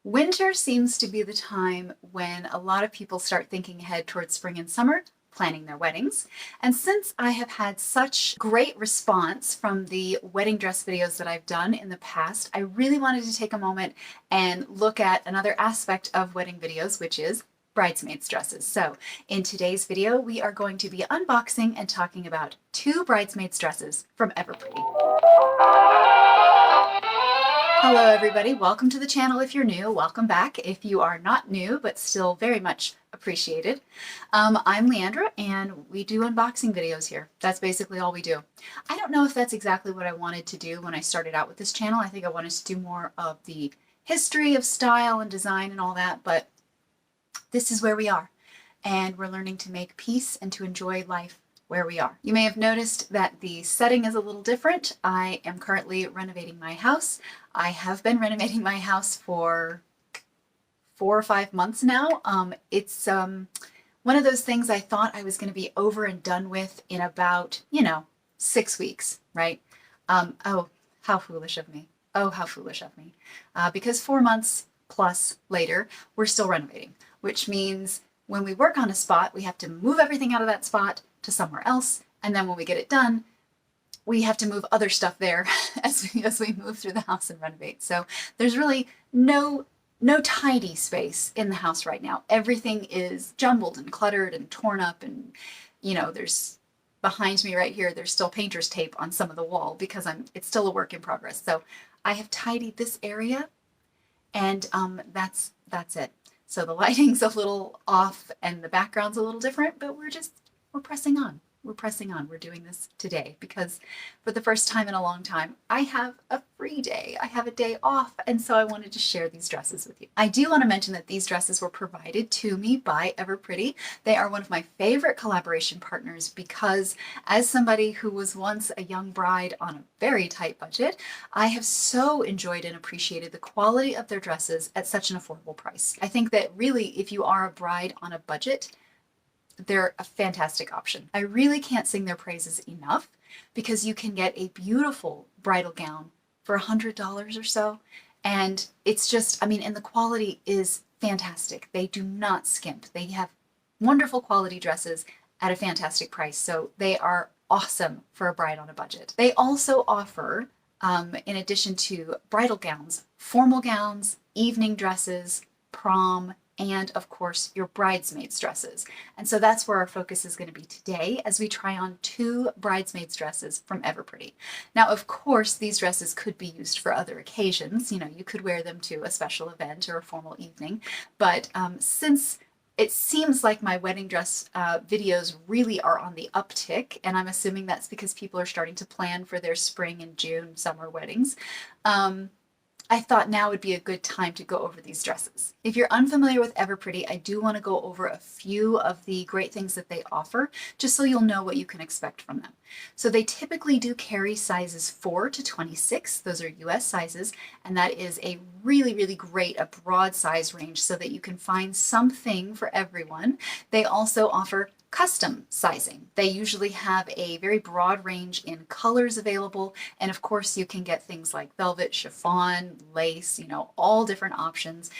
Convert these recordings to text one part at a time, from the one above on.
Winter seems to be the time when a lot of people start thinking ahead towards spring and summer, planning their weddings. And since I have had such great response from the wedding dress videos that I've done in the past, I really wanted to take a moment and look at another aspect of wedding videos, which is bridesmaids dresses. So in today's video, we are going to be unboxing and talking about two bridesmaids dresses from Everpretty. Hello everybody, welcome to the channel if you're new, welcome back if you are not new but still very much appreciated. I'm Leandra and we do unboxing videos here. That's basically all we do. I don't know if that's exactly what I wanted to do when I started out with this channel. I think I wanted to do more of the history of style and design and all that, but this is where we are and we're learning to make peace and to enjoy life where we are. You may have noticed that the setting is a little different. I am currently renovating my house. I have been renovating my house for 4 or 5 months now. It's one of those things I thought I was going to be over and done with in about, 6 weeks, right? Oh, how foolish of me. Oh, how foolish of me. Because 4 months plus later, we're still renovating, which means when we work on a spot, we have to move everything out of that spot to somewhere else. And then when we get it done, we have to move other stuff there as we move through the house and renovate. So there's really no tidy space in the house right now. Everything is jumbled and cluttered and torn up, and there's behind me right here, there's still painter's tape on some of the wall because it's still a work in progress. So I have tidied this area and that's it. So the lighting's a little off and the background's a little different, but we're pressing on. We're pressing on. We're doing this today because for the first time in a long time, I have a free day. I have a day off, and so I wanted to share these dresses with you. I do want to mention that these dresses were provided to me by Everpretty. They are one of my favorite collaboration partners because as somebody who was once a young bride on a very tight budget, I have so enjoyed and appreciated the quality of their dresses at such an affordable price. I think that really, if you are a bride on a budget, they're a fantastic option. I really can't sing their praises enough because you can get a beautiful bridal gown for $100 or so. And it's just, and the quality is fantastic. They do not skimp. They have wonderful quality dresses at a fantastic price. So they are awesome for a bride on a budget. They also offer, in addition to bridal gowns, formal gowns, evening dresses, prom, and of course your bridesmaids dresses. And so that's where our focus is going to be today as we try on two bridesmaids dresses from Everpretty. Now, of course, these dresses could be used for other occasions. You could wear them to a special event or a formal evening. But since it seems like my wedding dress videos really are on the uptick, and I'm assuming that's because people are starting to plan for their spring and June summer weddings, I thought now would be a good time to go over these dresses. If you're unfamiliar with Everpretty, I do want to go over a few of the great things that they offer, just so you'll know what you can expect from them. So they typically do carry sizes 4 to 26. Those are US sizes, and that is a really, really great, a broad size range so that you can find something for everyone. They also offer custom sizing. They usually have a very broad range in colors available, and of course you can get things like velvet, chiffon, lace, all different options.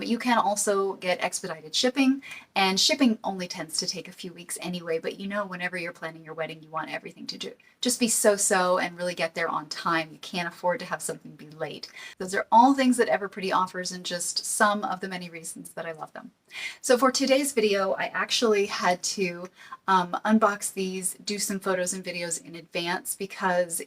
You can also get expedited shipping, and shipping only tends to take a few weeks anyway, but whenever you're planning your wedding, you want everything to just be so and really get there on time. You can't afford to have something be late. Those are all things that Everpretty offers and just some of the many reasons that I love them. So for today's video, I actually had to unbox these, do some photos and videos in advance because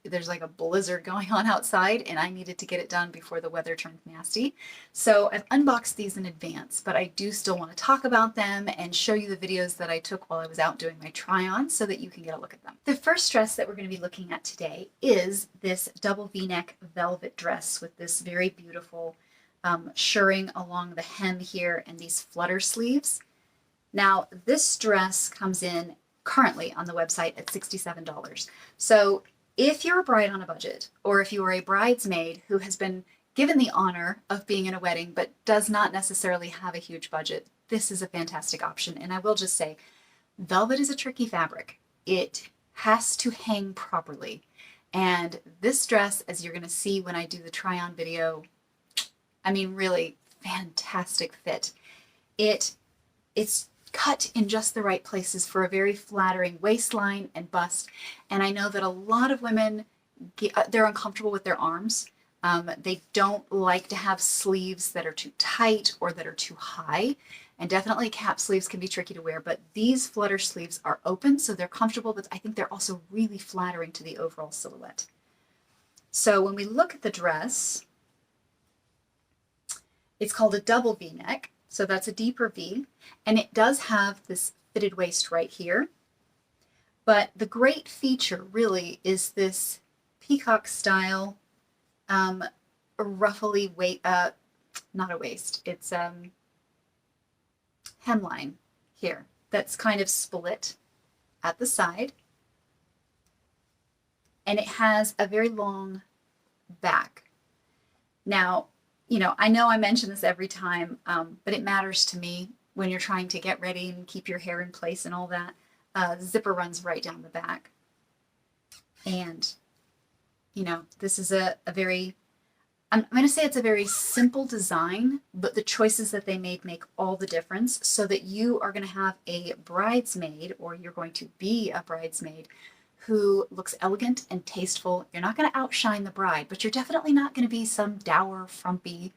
there's like a blizzard going on outside and I needed to get it done before the weather turned nasty. So I've unboxed these in advance, but I do still want to talk about them and show you the videos that I took while I was out doing my try-on so that you can get a look at them. The first dress that we're going to be looking at today is this double V-neck velvet dress with this very beautiful shirring along the hem here and these flutter sleeves. Now, this dress comes in currently on the website at $67. So if you're a bride on a budget, or if you are a bridesmaid who has been given the honor of being in a wedding but does not necessarily have a huge budget, this is a fantastic option. And I will just say, velvet is a tricky fabric. It has to hang properly. And this dress, as you're going to see when I do the try-on video, I mean, really fantastic fit. It's cut in just the right places for a very flattering waistline and bust. And I know that a lot of women, they're uncomfortable with their arms. They don't like to have sleeves that are too tight or that are too high. And definitely cap sleeves can be tricky to wear, but these flutter sleeves are open, so they're comfortable, but I think they're also really flattering to the overall silhouette. So when we look at the dress, it's called a double V-neck, so that's a deeper V, and it does have this fitted waist right here. But the great feature really is this peacock style, ruffly not a waist, it's hemline here that's kind of split at the side, and it has a very long back. Now, you know I mention this every time, but it matters to me when you're trying to get ready and keep your hair in place and all that. Zipper runs right down the back. And, this is a very, I'm going to say it's a very simple design, but the choices that they made make all the difference, so that you are going to have a bridesmaid, or you're going to be a bridesmaid, who looks elegant and tasteful. You're not going to outshine the bride, but you're definitely not going to be some dour, frumpy,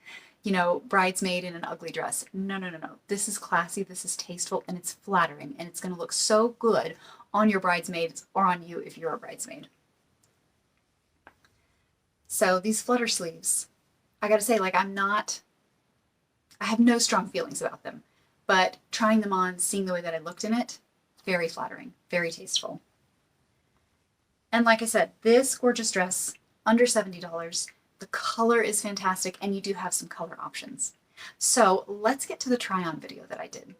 bridesmaid in an ugly dress. No, no, no, no. This is classy, this is tasteful, and it's flattering, and it's going to look so good on your bridesmaids or on you if you're a bridesmaid. So these flutter sleeves, I gotta say, I have no strong feelings about them, but trying them on, seeing the way that I looked in it, very flattering, very tasteful. And like I said, this gorgeous dress, under $70, the color is fantastic, and you do have some color options. So let's get to the try-on video that I did.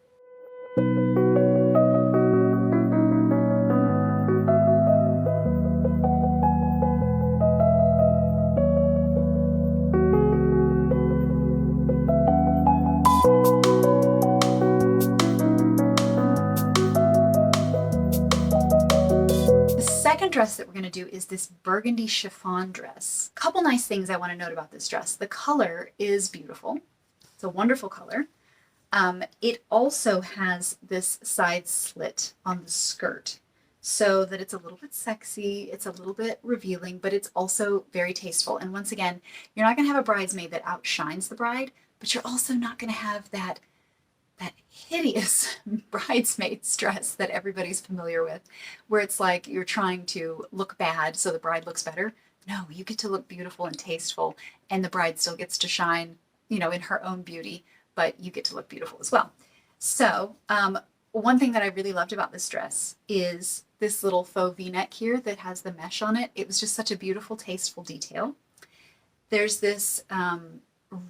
Second dress that we're going to do is this burgundy chiffon dress. A couple nice things I want to note about this dress. The color is beautiful. It's a wonderful color. It also has this side slit on the skirt, so that it's a little bit sexy, it's a little bit revealing, but it's also very tasteful. And once again, you're not going to have a bridesmaid that outshines the bride, but you're also not going to have that hideous bridesmaid's dress that everybody's familiar with, where it's like you're trying to look bad so the bride looks better. No, you get to look beautiful and tasteful, and the bride still gets to shine, in her own beauty, but you get to look beautiful as well. So one thing that I really loved about this dress is this little faux V-neck here that has the mesh on it. It was just such a beautiful, tasteful detail. There's this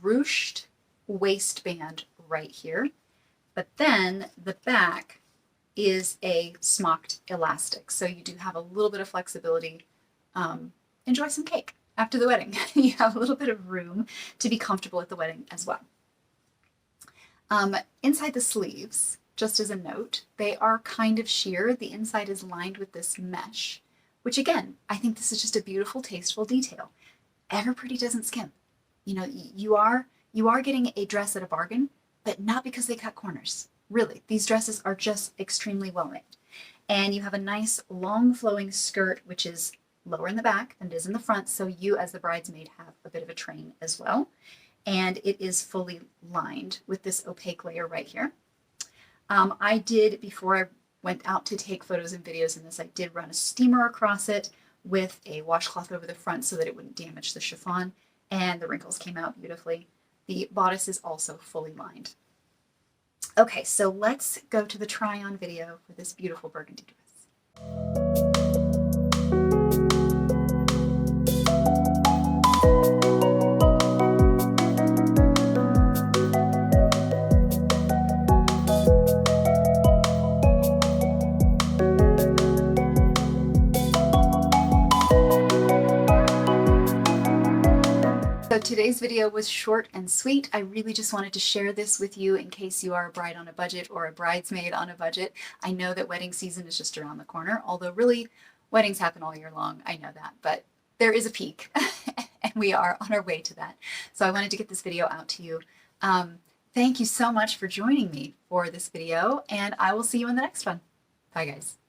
ruched waistband right here. But then the back is a smocked elastic, so you do have a little bit of flexibility. Enjoy some cake after the wedding. You have a little bit of room to be comfortable at the wedding as well. Inside the sleeves, just as a note, they are kind of sheer. The inside is lined with this mesh, which again, I think this is just a beautiful, tasteful detail. Everybody doesn't skimp. You are getting a dress at a bargain, but not because they cut corners. Really, these dresses are just extremely well made. And you have a nice long flowing skirt, which is lower in the back than it is in the front, so you as the bridesmaid have a bit of a train as well. And it is fully lined with this opaque layer right here. I did, before I went out to take photos and videos in this, I did run a steamer across it with a washcloth over the front so that it wouldn't damage the chiffon, and the wrinkles came out beautifully. The bodice is also fully lined. Okay, so let's go to the try-on video for this beautiful burgundy dress. So today's video was short and sweet. I really just wanted to share this with you in case you are a bride on a budget or a bridesmaid on a budget. I know that wedding season is just around the corner, although really weddings happen all year long. I know that, but there is a peak. and we are on our way to that. So I wanted to get this video out to you. Thank you so much for joining me for this video, and I will see you in the next one. Bye, guys.